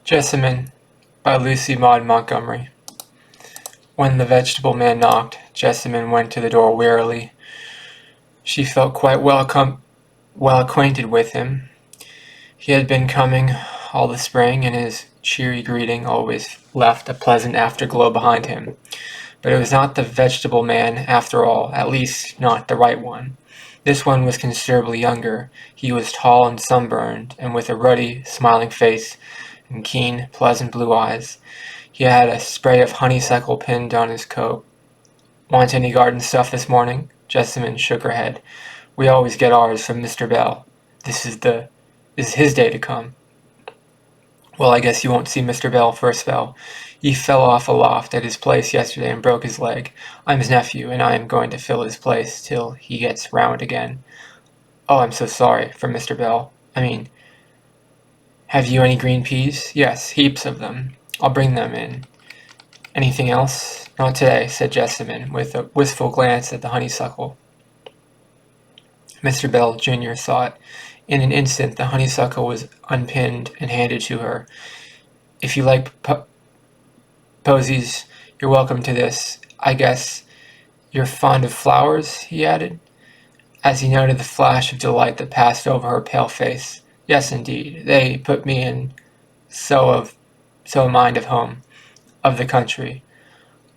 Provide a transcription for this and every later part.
Jessamine by Lucy Maud Montgomery. When the vegetable man knocked, Jessamine went to the door wearily. She felt quite well acquainted with him. He had been coming all the spring, and his cheery greeting always left a pleasant afterglow behind him. But it was not the vegetable man after all, at least not the right one. This one was considerably younger. He was tall and sunburned, and with a ruddy, smiling face and keen, pleasant blue eyes. He had a spray of honeysuckle pinned on his coat. "Want any garden stuff this morning?" Jessamine shook her head. "We always get ours from Mr. Bell. This is his day to come." "Well, I guess you won't see Mr. Bell for a spell. He fell off a loft at his place yesterday and broke his leg. I'm his nephew, and I am going to fill his place till he gets round again." "Oh, I'm so sorry for Mr. Bell. Have you any green peas?" "Yes, heaps of them. I'll bring them in." "Anything else?" "Not today," said Jessamine, with a wistful glance at the honeysuckle. Mr. Bell, Jr. saw it. In an instant the honeysuckle was unpinned and handed to her. "If you like posies, you're welcome to this. I guess you're fond of flowers?" he added, as he noted the flash of delight that passed over her pale face. "Yes, indeed. They put me in so a mind of home, of the country.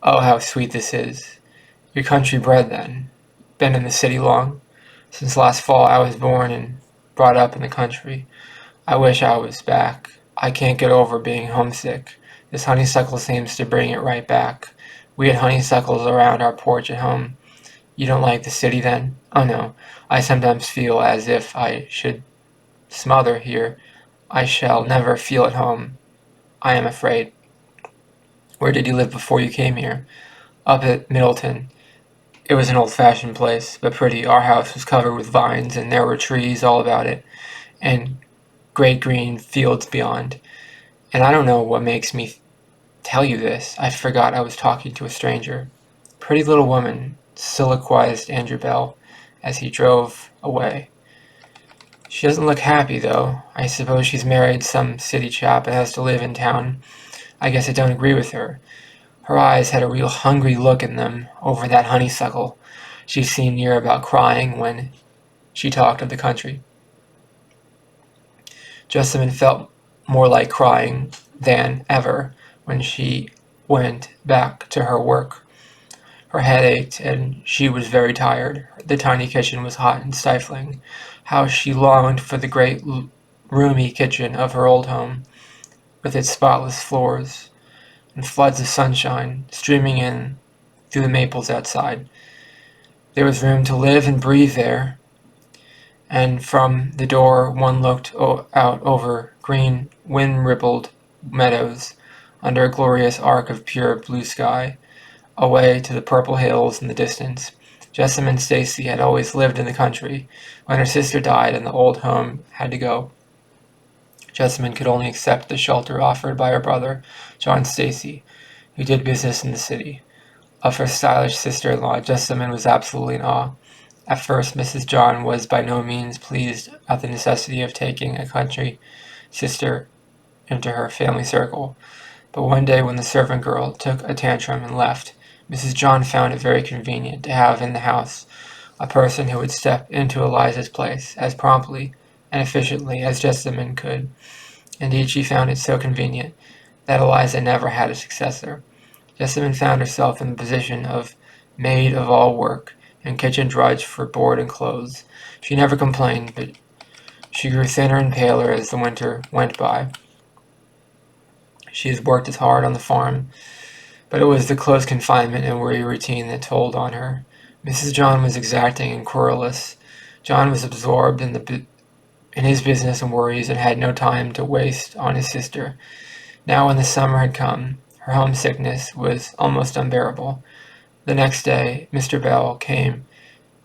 Oh, how sweet this is. You're country bred, then? Been in the city long?" "Since last fall. I was born and brought up in the country. I wish I was back. I can't get over being homesick. This honeysuckle seems to bring it right back. We had honeysuckles around our porch at home." "You don't like the city, then?" "Oh, no. I sometimes feel as if I should smother here. I shall never feel at home, I am afraid." "Where did you live before you came here?" "Up at Middleton. It was an old-fashioned place, but pretty. Our house was covered with vines, and there were trees all about it, and great green fields beyond. And I don't know what makes me tell you this. I forgot I was talking to a stranger." "Pretty little woman," soliloquized Andrew Bell, as he drove away. "She doesn't look happy, though. I suppose she's married some city chap and has to live in town. I guess I don't agree with her. Her eyes had a real hungry look in them over that honeysuckle. She seemed near about crying when she talked of the country." Jessamine felt more like crying than ever when she went back to her work. Her head ached, and she was very tired. The tiny kitchen was hot and stifling. How she longed for the great, roomy kitchen of her old home, with its spotless floors and floods of sunshine streaming in through the maples outside. There was room to live and breathe there, and from the door one looked out over green, wind-rippled meadows, under a glorious arc of pure blue sky, away to the purple hills in the distance. Jessamine Stacy had always lived in the country. When her sister died and the old home had to go, Jessamine could only accept the shelter offered by her brother, John Stacy, who did business in the city. Of her stylish sister-in-law, Jessamine was absolutely in awe. At first, Mrs. John was by no means pleased at the necessity of taking a country sister into her family circle, but one day when the servant girl took a tantrum and left, Mrs. John found it very convenient to have in the house a person who would step into Eliza's place as promptly and efficiently as Jessamine could. Indeed, she found it so convenient that Eliza never had a successor. Jessamine found herself in the position of maid of all work and kitchen drudge for board and clothes. She never complained, but she grew thinner and paler as the winter went by. She had worked as hard on the farm, but it was the close confinement and weary routine that told on her. Mrs. John was exacting and querulous. John was absorbed in his business and worries and had no time to waste on his sister. Now when the summer had come, her homesickness was almost unbearable. The next day Mr. Bell came.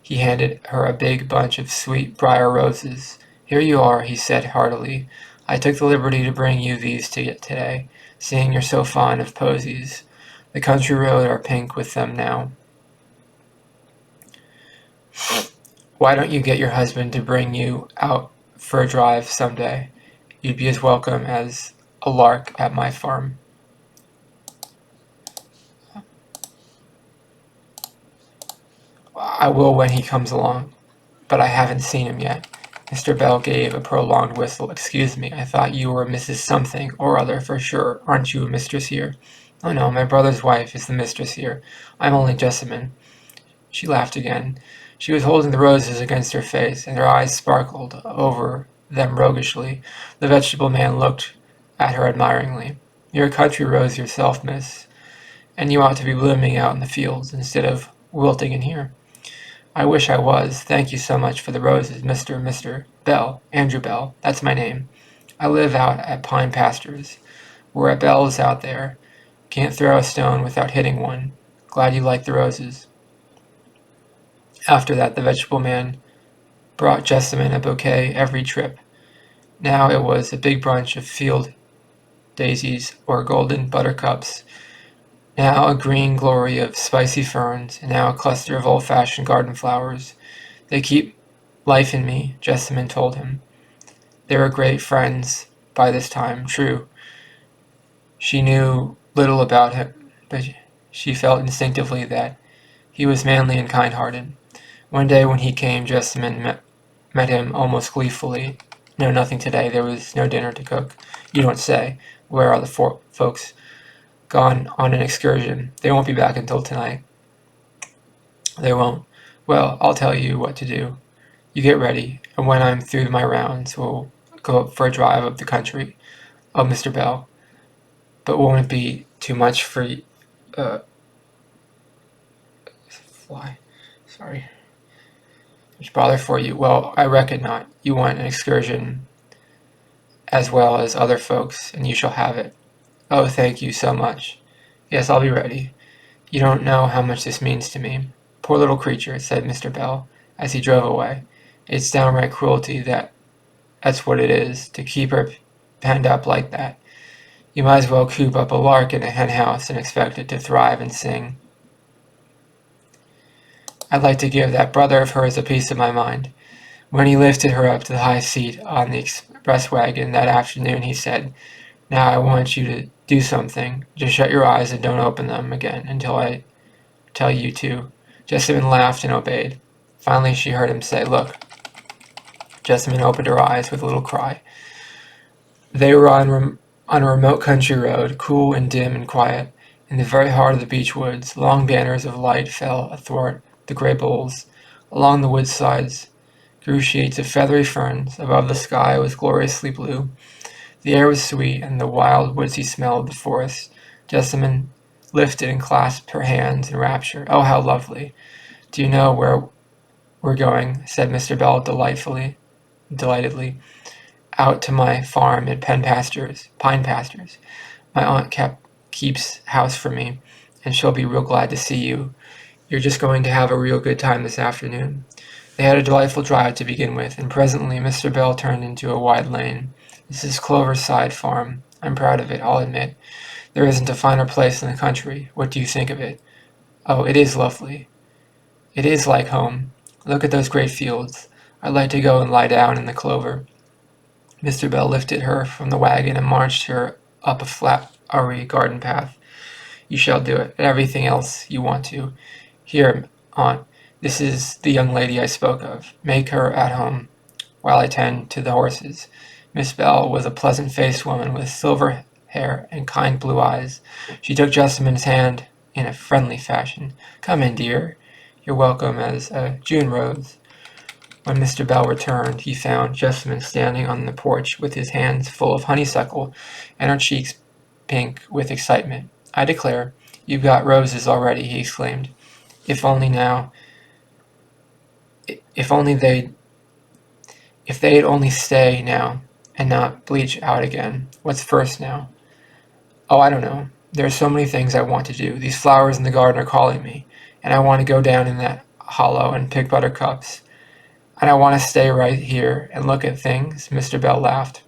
He handed her a big bunch of sweet briar roses. "Here you are," he said heartily. "I took the liberty to bring you these today, seeing you're so fond of posies. The country road are pink with them now. Why don't you get your husband to bring you out for a drive some day? You'd be as welcome as a lark at my farm. I will when he comes along, but I haven't seen him yet. Mr. Bell gave a prolonged whistle. Excuse me, I thought you were Mrs. Something or other for sure. Aren't you a mistress here? Oh no, my brother's wife is the mistress here. I'm only Jessamine. She laughed again. She was holding the roses against her face, and her eyes sparkled over them roguishly. The vegetable man looked at her admiringly. You're a country rose yourself, miss, and you ought to be blooming out in the fields instead of wilting in here. I wish I was. Thank you so much for the roses, Mr. Bell. Andrew Bell. That's my name. I live out at Pine Pastures. We're at Bell's out there. Can't throw a stone without hitting one. Glad you like the roses. After that, the vegetable man brought Jessamine a bouquet every trip. Now it was a big bunch of field daisies or golden buttercups, now a green glory of spicy ferns, and now a cluster of old-fashioned garden flowers. They keep life in me, Jessamine told him. They were great friends by this time, true. She knew little about him, but she felt instinctively that he was manly and kind-hearted. One day when he came, Jessamine met him almost gleefully. No, nothing today. There was no dinner to cook. You don't say. Where are the folks? Gone on an excursion. They won't be back until tonight. They won't. Well, I'll tell you what to do. You get ready, and when I'm through my rounds, we'll go up for a drive up the country. Oh, Mr. Bell. But won't it be too much for you? Fly. Sorry. Much bother for you. Well, I reckon not. You want an excursion as well as other folks, and you shall have it. Oh, thank you so much. Yes, I'll be ready. You don't know how much this means to me. Poor little creature, said Mr. Bell, as he drove away. It's downright cruelty, that's what it is, to keep her penned up like that. You might as well coop up a lark in a hen house and expect it to thrive and sing. I'd like to give that brother of hers a piece of my mind. When he lifted her up to the high seat on the express wagon that afternoon, he said, Now I want you to do something. Just shut your eyes and don't open them again until I tell you to. Jessamine laughed and obeyed. Finally she heard him say, Look. Jessamine opened her eyes with a little cry. They were on a remote country road, cool and dim and quiet. In the very heart of the beech woods, long banners of light fell athwart the gray boles. Along the wood sides grew sheets of feathery ferns. Above the sky was gloriously blue. The air was sweet, and the wild, woodsy smell of the forest. Jessamine lifted and clasped her hands in rapture. Oh, how lovely! Do you know where we're going? Said Mr. Bell delightedly. Out to my farm at Pine Pastures. My aunt keeps house for me, and she'll be real glad to see you. You're just going to have a real good time this afternoon. They had a delightful drive to begin with, and presently Mr. Bell turned into a wide lane. This is Cloverside Farm. I'm proud of it, I'll admit. There isn't a finer place in the country. What do you think of it? Oh, it is lovely. It is like home. Look at those great fields. I'd like to go and lie down in the clover. Mr. Bell lifted her from the wagon and marched her up a flowery garden path. You shall do it, and everything else you want to. Here, Aunt, this is the young lady I spoke of. Make her at home while I tend to the horses. Miss Bell was a pleasant-faced woman with silver hair and kind blue eyes. She took Jessamine's hand in a friendly fashion. Come in, dear. You're welcome as a June rose. When Mr. Bell returned, he found Jessamine standing on the porch with his hands full of honeysuckle and her cheeks pink with excitement. I declare, you've got roses already, he exclaimed. If they'd only stay now and not bleach out again. What's first now? Oh, I don't know. There are so many things I want to do. These flowers in the garden are calling me, and I want to go down in that hollow and pick buttercups. And I want to stay right here and look at things. Mr. Bell laughed.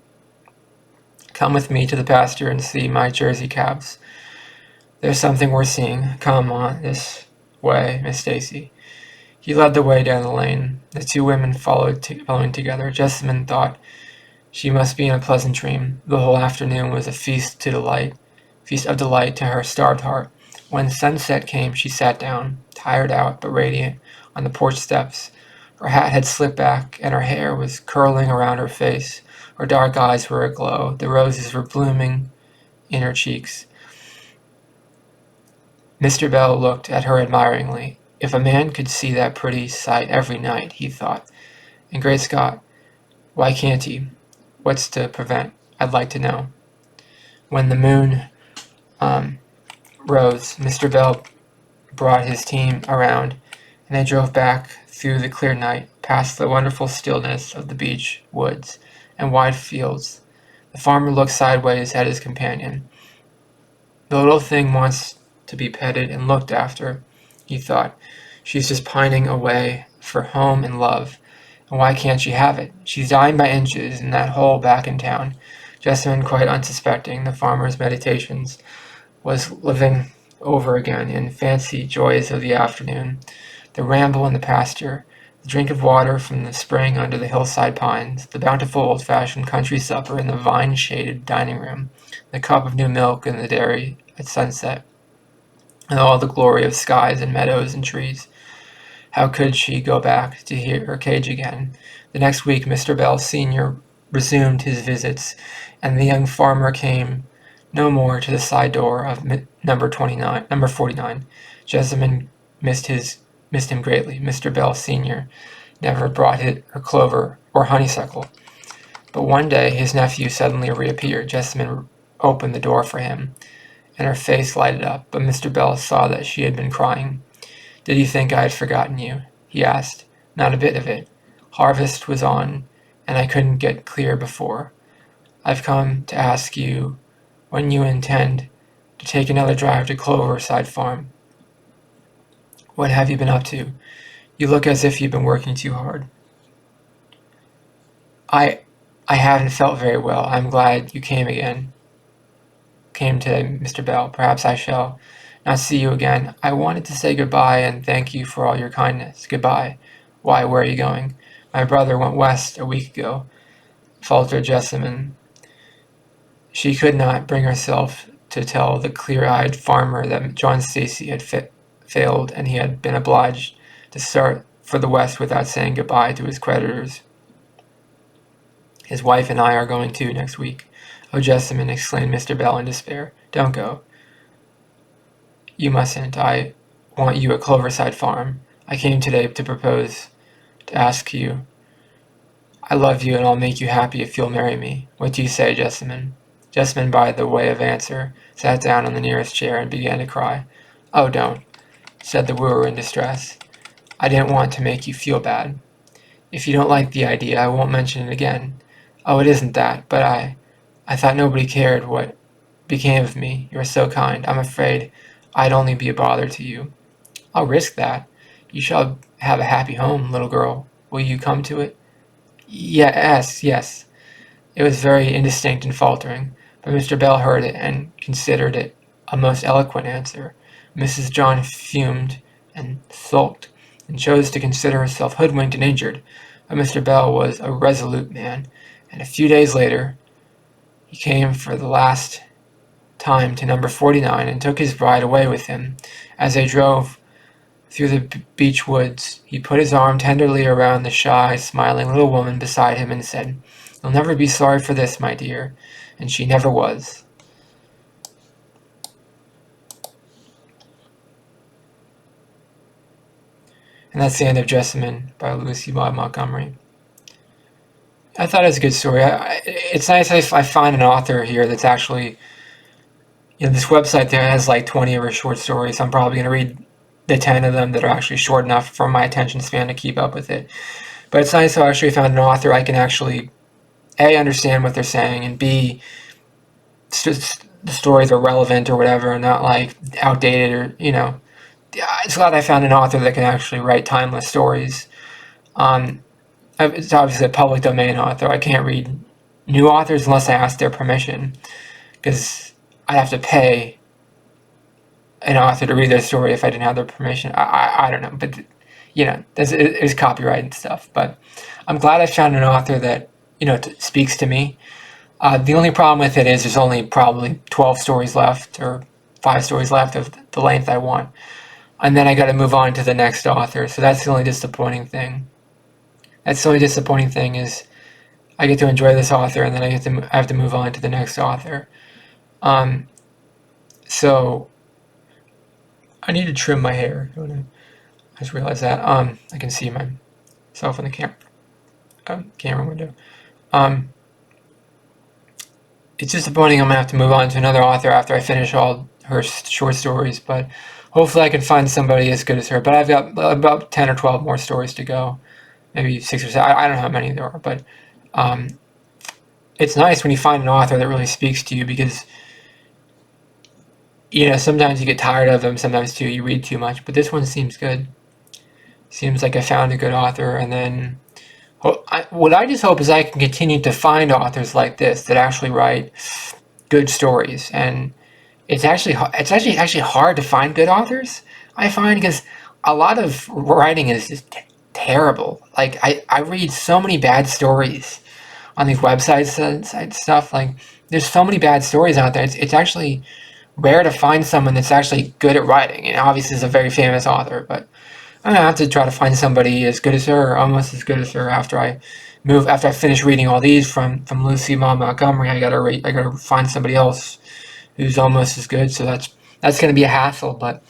Come with me to the pasture and see my Jersey calves. There's something worth seeing. Come on this way, Miss Stacy. He led the way down the lane. The two women following together. Jessamine thought She must be in a pleasant dream. The whole afternoon was a feast of delight to her starved heart. When sunset came, she sat down, tired out but radiant, on the porch steps. Her hat had slipped back, and her hair was curling around her face. Her dark eyes were aglow. The roses were blooming in her cheeks. Mr. Bell looked at her admiringly. If a man could see that pretty sight every night, he thought, and great Scott, why can't he? What's to prevent? I'd like to know. When the moon rose, Mr. Bell brought his team around, and they drove back through the clear night, past the wonderful stillness of the beech woods and wide fields. The farmer looked sideways at his companion. The little thing wants to be petted and looked after, he thought. She's just pining away for home and love. And why can't she have it? She's dying by inches in that hole back in town. Jessamine, quite unsuspecting the farmer's meditations, was living over again in fancy joys of the afternoon. The ramble in the pasture, the drink of water from the spring under the hillside pines, the bountiful old-fashioned country supper in the vine-shaded dining room, the cup of new milk in the dairy at sunset, and all the glory of skies and meadows and trees. How could she go back to her cage again? The next week, Mr. Bell Sr. resumed his visits, and the young farmer came no more to the side door of number 49. Jessamine missed him greatly. Mr. Bell Sr. never brought her clover or honeysuckle. But one day his nephew suddenly reappeared. Jessamine opened the door for him, and her face lighted up, but Mr. Bell saw that she had been crying. "Did you think I had forgotten you?" he asked. "Not a bit of it. Harvest was on, and I couldn't get clear before. I've come to ask you when you intend to take another drive to Cloverside Farm. What have you been up to? You look as if you've been working too hard." I haven't felt very well. I'm glad you came today, Mr. Bell. Perhaps I shall not see you again. I wanted to say goodbye and thank you for all your kindness. Goodbye. Why, where are you going? My brother went west a week ago, faltered Jessamine. She could not bring herself to tell the clear-eyed farmer that John Stacy had failed, and he had been obliged to start for the west without saying goodbye to his creditors. "His wife and I are going too next week." "Oh, Jessamine," exclaimed Mr. Bell in despair, "don't go. You mustn't. I want you at Cloverside Farm. I came today to propose, to ask you. I love you, and I'll make you happy if you'll marry me. What do you say, Jessamine?" Jessamine, by the way of answer, sat down on the nearest chair and began to cry. "Oh, don't," said the wooer in distress. "I didn't want to make you feel bad. If you don't like the idea, I won't mention it again. Oh, it isn't that, but I thought nobody cared what became of me. You're so kind. I'm afraid I'd only be a bother to you." "I'll risk that. You shall have a happy home, little girl. Will you come to it?" Yes. It was very indistinct and faltering, but Mr. Bell heard it and considered it a most eloquent answer. Mrs. John fumed and sulked, and chose to consider herself hoodwinked and injured, but Mr. Bell was a resolute man, and a few days later he came for the last time to number 49 and took his bride away with him. As they drove through the beech woods, he put his arm tenderly around the shy, smiling little woman beside him and said, "You'll never be sorry for this, my dear," and she never was. And that's the end of Jessamine by Lucy Maud Montgomery. I thought it was a good story. It's nice if I find an author here that's actually, this website there has like 20 of her short stories. I'm probably going to read the 10 of them that are actually short enough for my attention span to keep up with it. But it's nice I actually found an author I can actually, A, understand what they're saying, and B, the stories are relevant or whatever, and not like outdated or, It's glad I found an author that can actually write timeless stories. It's obviously a public domain author. I can't read new authors unless I ask their permission, because I'd have to pay an author to read their story if I didn't have their permission. I don't know, but it's copyright and stuff. But I'm glad I found an author that speaks to me. The only problem with it is there's only probably 12 stories left, or 5 stories left of the length I want. And then I got to move on to the next author. So that's the only disappointing thing. That's the only disappointing thing is I get to enjoy this author, and then I have to move on to the next author. So I need to trim my hair. I just realized that. I can see myself in the camera window. It's disappointing I'm gonna have to move on to another author after I finish all her short stories, but hopefully I can find somebody as good as her. But I've got about 10 or 12 more stories to go, maybe 6 or 7. I don't know how many there are, but it's nice when you find an author that really speaks to you, because sometimes you get tired of them, sometimes too you read too much, but this one seems good. Seems like I found a good author. And then what I just hope is I can continue to find authors like this that actually write good stories. And it's actually hard to find good authors, I find, because a lot of writing is just terrible. Like I read so many bad stories on these websites and stuff. Like there's so many bad stories out there. It's actually rare to find someone that's actually good at writing. And obviously is a very famous author, but I'm gonna have to try to find somebody as good as her, or almost as good as her, after I finish reading all these from Lucy Maud Montgomery. I gotta find somebody else who's almost as good. So that's gonna be a hassle, but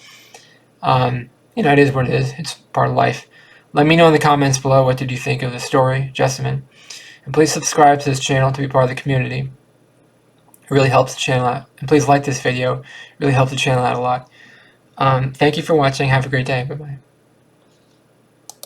it is what it is. It's part of life. Let me know in the comments below, what did you think of the story, Jessamine, and please subscribe to this channel to be part of the community. It really helps the channel out, and please like this video. It really helps the channel out a lot. Thank you for watching. Have a great day. Bye bye.